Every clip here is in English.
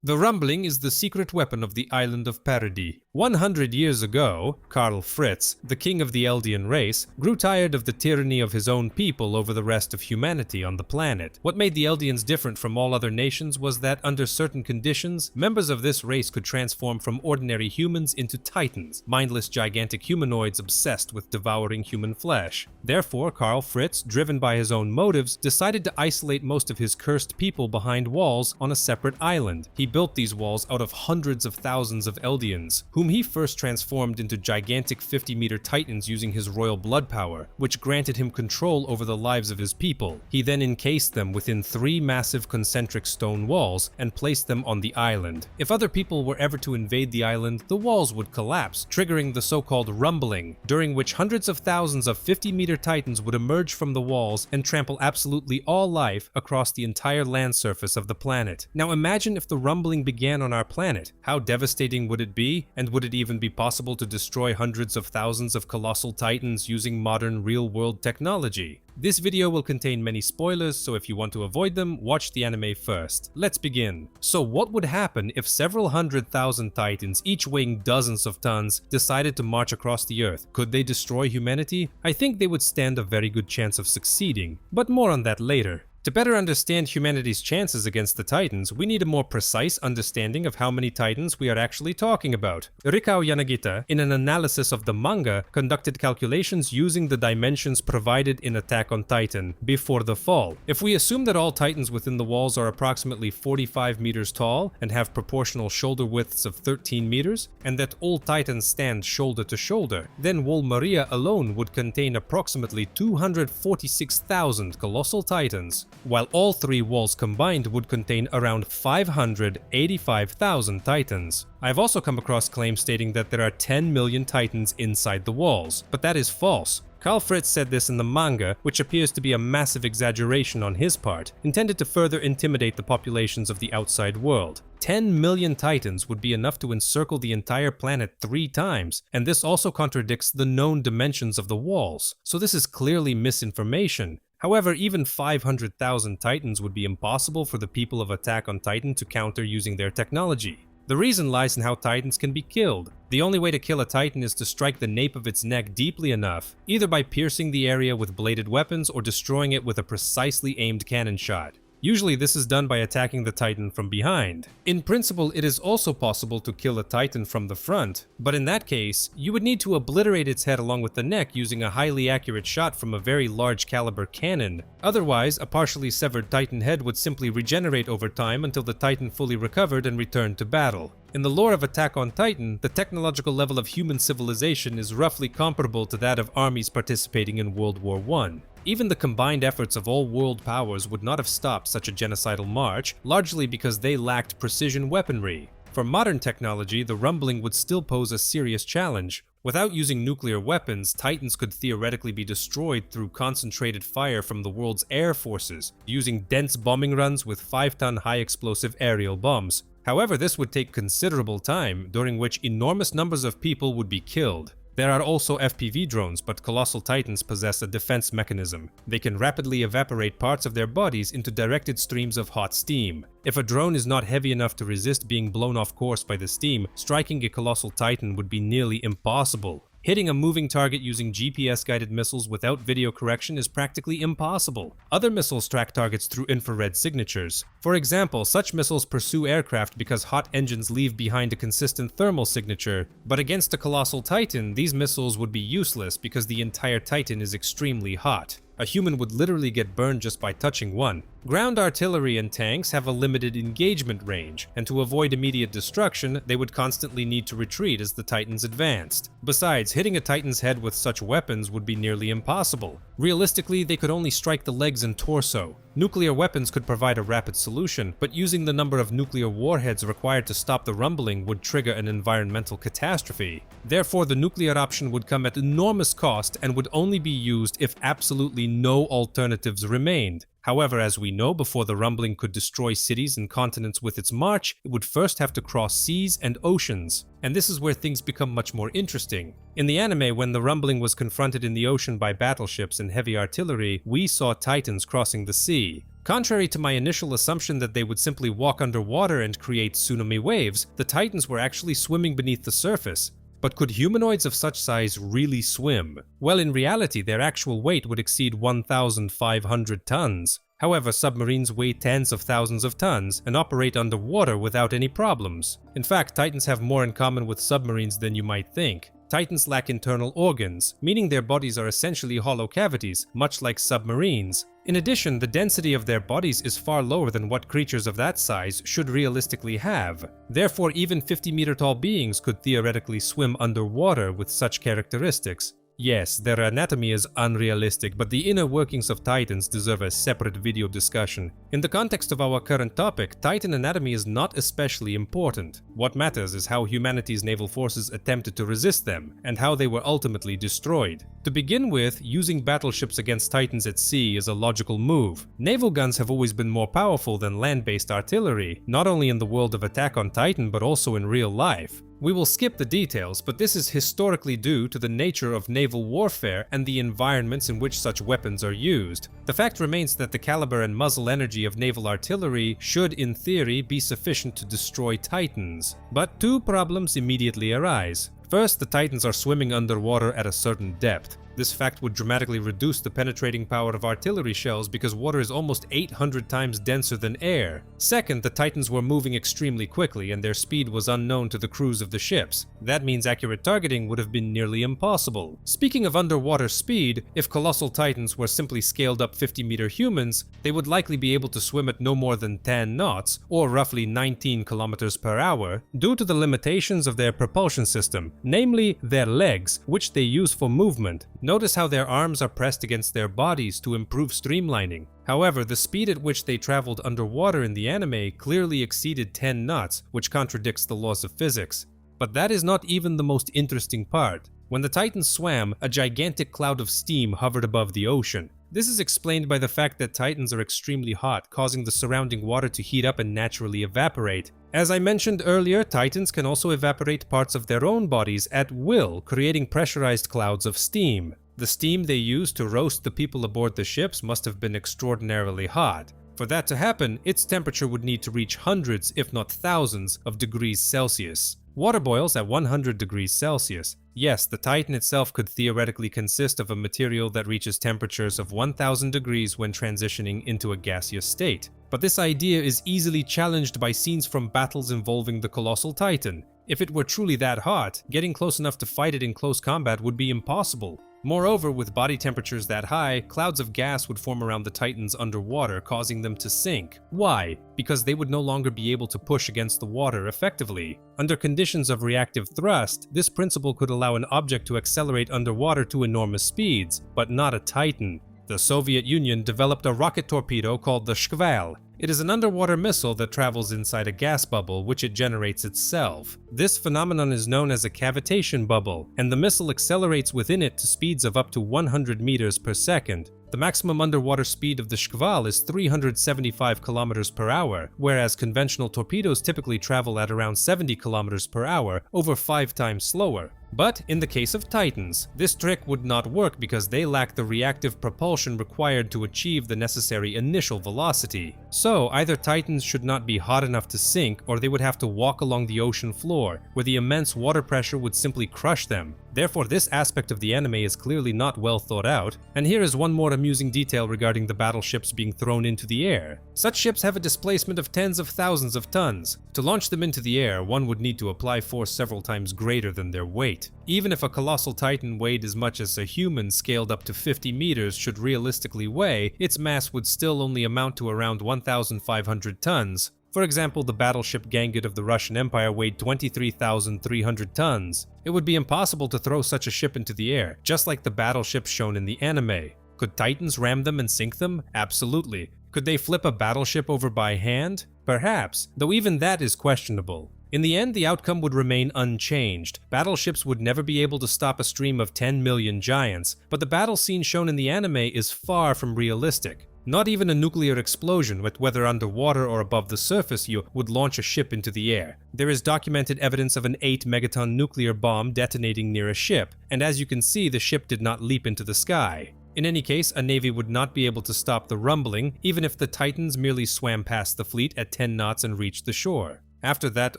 The rumbling is the secret weapon of the island of Paradis. 100 years ago, Karl Fritz, the king of the Eldian race, grew tired of the tyranny of his own people over the rest of humanity on the planet. What made the Eldians different from all other nations was that under certain conditions, members of this race could transform from ordinary humans into titans, mindless gigantic humanoids obsessed with devouring human flesh. Therefore, Karl Fritz, driven by his own motives, decided to isolate most of his cursed people behind walls on a separate island. He built these walls out of hundreds of thousands of Eldians, whom he first transformed into gigantic 50-meter titans using his royal blood power, which granted him control over the lives of his people. He then encased them within 3 massive concentric stone walls and placed them on the island. If other people were ever to invade the island, the walls would collapse, triggering the so-called rumbling, during which hundreds of thousands of 50-meter titans would emerge from the walls and trample absolutely all life across the entire land surface of the planet. Now imagine if the rumbling began on our planet. How devastating would it be? And would it even be possible to destroy hundreds of thousands of colossal titans using modern real-world technology? This video will contain many spoilers, so if you want to avoid them, watch the anime first. Let's begin. So what would happen if several 100,000 titans, each weighing dozens of tons, decided to march across the earth? Could they destroy humanity? I think they would stand a very good chance of succeeding, but more on that later. To better understand humanity's chances against the Titans, we need a more precise understanding of how many Titans we are actually talking about. Rikao Yanagita, in an analysis of the manga, conducted calculations using the dimensions provided in Attack on Titan before the fall. If we assume that all Titans within the walls are approximately 45 meters tall and have proportional shoulder widths of 13 meters, and that all Titans stand shoulder to shoulder, then Wall Maria alone would contain approximately 246,000 colossal Titans, while all 3 walls combined would contain around 585,000 titans. I've also come across claims stating that there are 10 million titans inside the walls, but that is false. Karl Fritz said this in the manga, which appears to be a massive exaggeration on his part, intended to further intimidate the populations of the outside world. 10 million titans would be enough to encircle the entire planet 3 times, and this also contradicts the known dimensions of the walls, so this is clearly misinformation. However, even 500,000 titans would be impossible for the people of Attack on Titan to counter using their technology. The reason lies in how titans can be killed. The only way to kill a titan is to strike the nape of its neck deeply enough, either by piercing the area with bladed weapons or destroying it with a precisely aimed cannon shot. Usually this is done by attacking the titan from behind. In principle, it is also possible to kill a titan from the front, but in that case, you would need to obliterate its head along with the neck using a highly accurate shot from a very large caliber cannon. Otherwise, a partially severed titan head would simply regenerate over time until the titan fully recovered and returned to battle. In the lore of Attack on Titan, the technological level of human civilization is roughly comparable to that of armies participating in World War I. Even the combined efforts of all world powers would not have stopped such a genocidal march, largely because they lacked precision weaponry. For modern technology, the rumbling would still pose a serious challenge. Without using nuclear weapons, Titans could theoretically be destroyed through concentrated fire from the world's air forces, using dense bombing runs with 5-ton high-explosive aerial bombs. However, this would take considerable time, during which enormous numbers of people would be killed. There are also FPV drones, but colossal titans possess a defense mechanism. They can rapidly evaporate parts of their bodies into directed streams of hot steam. If a drone is not heavy enough to resist being blown off course by the steam, striking a colossal titan would be nearly impossible. Hitting a moving target using GPS-guided missiles without video correction is practically impossible. Other missiles track targets through infrared signatures. For example, such missiles pursue aircraft because hot engines leave behind a consistent thermal signature, but against a colossal titan, these missiles would be useless because the entire titan is extremely hot. A human would literally get burned just by touching one. Ground artillery and tanks have a limited engagement range, and to avoid immediate destruction, they would constantly need to retreat as the Titans advanced. Besides, hitting a Titan's head with such weapons would be nearly impossible. Realistically, they could only strike the legs and torso. Nuclear weapons could provide a rapid solution, but using the number of nuclear warheads required to stop the rumbling would trigger an environmental catastrophe. Therefore, the nuclear option would come at enormous cost and would only be used if absolutely no alternatives remained. However, as we know, before the rumbling could destroy cities and continents with its march, it would first have to cross seas and oceans. And this is where things become much more interesting. In the anime, when the rumbling was confronted in the ocean by battleships and heavy artillery, we saw titans crossing the sea. Contrary to my initial assumption that they would simply walk underwater and create tsunami waves, the Titans were actually swimming beneath the surface. But could humanoids of such size really swim? Well, in reality, their actual weight would exceed 1,500 tons. However, submarines weigh tens of thousands of tons and operate underwater without any problems. In fact, Titans have more in common with submarines than you might think. Titans lack internal organs, meaning their bodies are essentially hollow cavities, much like submarines. In addition, the density of their bodies is far lower than what creatures of that size should realistically have. Therefore, even 50-meter-tall beings could theoretically swim underwater with such characteristics. Yes, their anatomy is unrealistic, but the inner workings of Titans deserve a separate video discussion. In the context of our current topic, Titan anatomy is not especially important. What matters is how humanity's naval forces attempted to resist them, and how they were ultimately destroyed. To begin with, using battleships against Titans at sea is a logical move. Naval guns have always been more powerful than land-based artillery, not only in the world of Attack on Titan but also in real life. We will skip the details, but this is historically due to the nature of naval warfare and the environments in which such weapons are used. The fact remains that the caliber and muzzle energy of naval artillery should, in theory, be sufficient to destroy Titans. But two problems immediately arise. First, the Titans are swimming underwater at a certain depth. This fact would dramatically reduce the penetrating power of artillery shells because water is almost 800 times denser than air. Second, the Titans were moving extremely quickly and their speed was unknown to the crews of the ships. That means accurate targeting would have been nearly impossible. Speaking of underwater speed, if colossal Titans were simply scaled up 50-meter humans, they would likely be able to swim at no more than 10 knots, or roughly 19 kilometers per hour, due to the limitations of their propulsion system, namely their legs, which they use for movement. Notice how their arms are pressed against their bodies to improve streamlining. However, the speed at which they traveled underwater in the anime clearly exceeded 10 knots, which contradicts the laws of physics. But that is not even the most interesting part. When the Titans swam, a gigantic cloud of steam hovered above the ocean. This is explained by the fact that Titans are extremely hot, causing the surrounding water to heat up and naturally evaporate. As I mentioned earlier, Titans can also evaporate parts of their own bodies at will, creating pressurized clouds of steam. The steam they used to roast the people aboard the ships must have been extraordinarily hot. For that to happen, its temperature would need to reach hundreds, if not thousands, of degrees Celsius. Water boils at 100 degrees Celsius. Yes, the Titan itself could theoretically consist of a material that reaches temperatures of 1000 degrees when transitioning into a gaseous state. But this idea is easily challenged by scenes from battles involving the colossal Titan. If it were truly that hot, getting close enough to fight it in close combat would be impossible. Moreover, with body temperatures that high, clouds of gas would form around the Titans underwater, causing them to sink. Why? Because they would no longer be able to push against the water effectively. Under conditions of reactive thrust, this principle could allow an object to accelerate underwater to enormous speeds, but not a Titan. The Soviet Union developed a rocket torpedo called the Shkval. It is an underwater missile that travels inside a gas bubble, which it generates itself. This phenomenon is known as a cavitation bubble, and the missile accelerates within it to speeds of up to 100 meters per second. The maximum underwater speed of the Shkval is 375 kilometers per hour, whereas conventional torpedoes typically travel at around 70 kilometers per hour, over 5 times slower. But in the case of Titans, this trick would not work because they lack the reactive propulsion required to achieve the necessary initial velocity. So either Titans should not be hot enough to sink, or they would have to walk along the ocean floor, where the immense water pressure would simply crush them. Therefore, this aspect of the anime is clearly not well thought out. And here is one more amusing detail regarding the battleships being thrown into the air. Such ships have a displacement of tens of thousands of tons. To launch them into the air, one would need to apply force several times greater than their weight. Even if a colossal Titan weighed as much as a human scaled up to 50 meters should realistically weigh, its mass would still only amount to around 1,500 tons. For example, the battleship Gangut of the Russian Empire weighed 23,300 tons. It would be impossible to throw such a ship into the air, just like the battleships shown in the anime. Could Titans ram them and sink them? Absolutely. Could they flip a battleship over by hand? Perhaps, though even that is questionable. In the end, the outcome would remain unchanged. Battleships would never be able to stop a stream of 10 million giants, but the battle scene shown in the anime is far from realistic. Not even a nuclear explosion, whether underwater or above the surface, would launch a ship into the air. There is documented evidence of an 8-megaton nuclear bomb detonating near a ship, and as you can see, the ship did not leap into the sky. In any case, a navy would not be able to stop the rumbling, even if the Titans merely swam past the fleet at 10 knots and reached the shore. After that,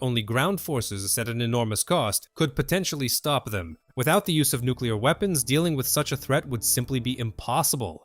only ground forces at an enormous cost could potentially stop them. Without the use of nuclear weapons, dealing with such a threat would simply be impossible.